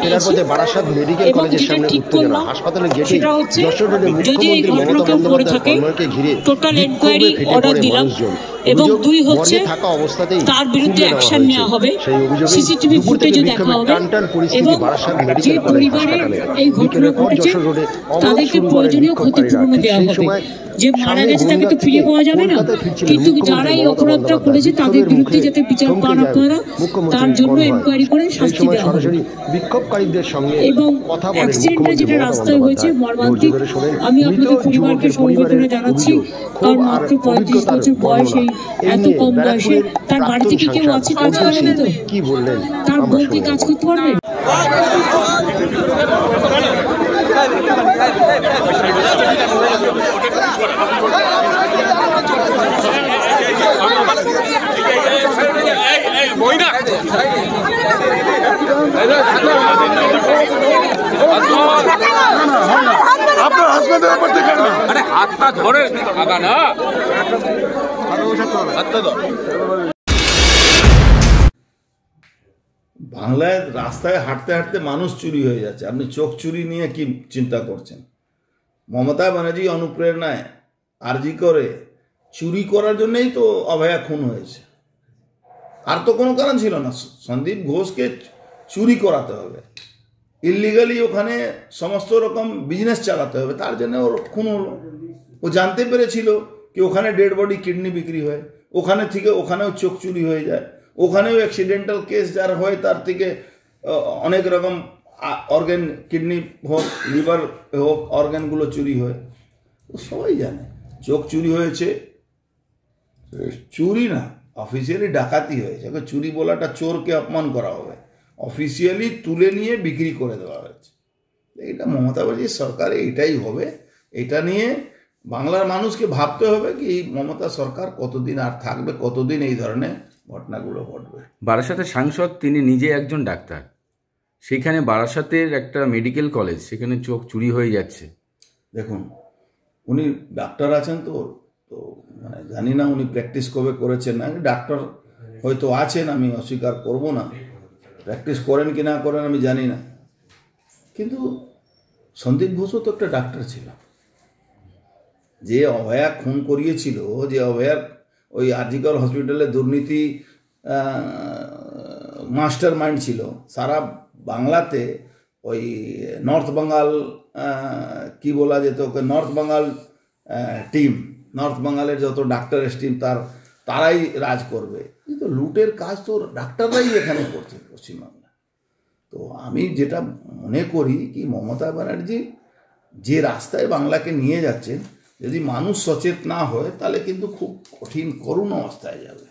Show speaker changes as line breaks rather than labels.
ফেরার পথে বারাসাত মেডিকেল কলেজের সামনে উত্তেজনা, হাসপাতালের গেটে যশোর রোডে মুখ্যমন্ত্রী মমতা বন্দ্যোপাধ্যায়ের কর্মকে ঘিরে
টোটাল এনকোয়ারি অর্ডার দিলাম এবং 2 হচ্ছে তার বিরুদ্ধে অ্যাকশন নেওয়া হবে, সিসিটিভি ফুটেজে দেখা হবে এবং যে পরিবারের এই ঘটনা ঘটেছে তাদেরকে প্রয়োজনীয় ক্ষতিপূরণ দেওয়া হবে। যে মারা গেছে তাকে তো ফিরে পাওয়া যাবে না, কিন্তু যারা এই অপরাধটা করেছে তাদের বিরুদ্ধে যাতে বিচার পান আপনারা, তার জন্য এনকোয়ারি করে শাস্তি দেওয়া হবে। এবং অ্যাক্সিডেন্টটা যেটা রাস্তায় হয়েছে মর্মান্তিক, আমি আপনাদের পরিবারকে সমবেদনা জানাচ্ছি, কারণ মাত্র 35 বছর বয়স, এই এত কম বয়সে তার বাড়ি থেকে কেউ আছে কাজ করে না, তো তার বউ কি কাজ করতে পারবে?
আপনার হাসপাতালের ব্যাপার থেকে আরে হাতটা ধরে আগা না
বাংলায় রাস্তায় হাঁটতে হাঁটতে মানুষ চুরি হয়ে যাচ্ছে, আপনি চোখ চুরি নিয়ে কি চিন্তা করছেন? মমতা ব্যানার্জি অনুপ্রেরণায় আরজি করে চুরি করার জন্যই তো অভয়া খুন হয়েছে, আর তো কোনো কারণ ছিল না। সন্দীপ ঘোষকে চুরি করাতে হবে, ইলিগালি ওখানে সমস্ত রকম বিজনেস চালাতে হবে, তার জন্য ওর খুন হলো। ও জানতে পেরেছিল কি ওখানে ডেড বডি কিডনি বিক্রি হয়, ওখানে থেকে ওখানেও চোখ চুরি হয়ে যায়, ওখানেও অ্যাক্সিডেন্টাল কেস যার হয় তার থেকে অনেক রকম অর্গান, কিডনি হোক লিভার হোক, অর্গানগুলো চুরি হয়। সবাই জানে চোখ চুরি হয়েছে, চুরি না অফিসিয়ালি ডাকাতি হয়েছে। চুরি বলাটা চোরকে অপমান করা হবে, অফিসিয়ালি তুলে নিয়ে বিক্রি করে দেওয়া হয়েছে। এটা মমতা ব্যানার্জির সরকারে এটাই হবে। এটা নিয়ে বাংলার মানুষকে ভাবতে হবে কি এই মমতা সরকার কতদিন আর থাকবে, কতদিন এই ধরনের ঘটনাগুলো ঘটবে।
বারাসাতের সাংসদ তিনি নিজে একজন ডাক্তার, সেখানে বারাসাতের একটা মেডিকেল কলেজ, সেখানে চোখ চুরি হয়ে যাচ্ছে।
দেখুন উনি ডাক্তার আছেন, তো তো মানে জানি না উনি প্র্যাকটিস কবে করেছেন না, ডাক্তার হয়তো আছেন, আমি অস্বীকার করব না, প্র্যাকটিস করেন কি না করেন আমি জানি না, কিন্তু সন্দীপ ঘোষও তো একটা ডাক্তার ছিল। যে অভয়া খুন করিয়েছিল, যে অভয়ার ওই আরজিকর হসপিটালে দুর্নীতি মাস্টার মাইন্ড ছিল, সারা বাংলাতে ওই নর্থ বেঙ্গল কি বলা যেত ওকে, নর্থ বেঙ্গল টিম, নর্থ বেঙ্গলের যত ডাক্তারের টিম তারাই রাজ করবে। কিন্তু লুটের কাজ তো ডাক্তাররাই এখানে করছে পশ্চিমবাংলা। তো আমি যেটা মনে করি কি মমতা ব্যানার্জি যে রাস্তায় বাংলাকে নিয়ে যাচ্ছেন, যদি মানুষ সচেত না হয় তাহলে কিন্তু খুব কঠিন করুণ অবস্থায় যাবে।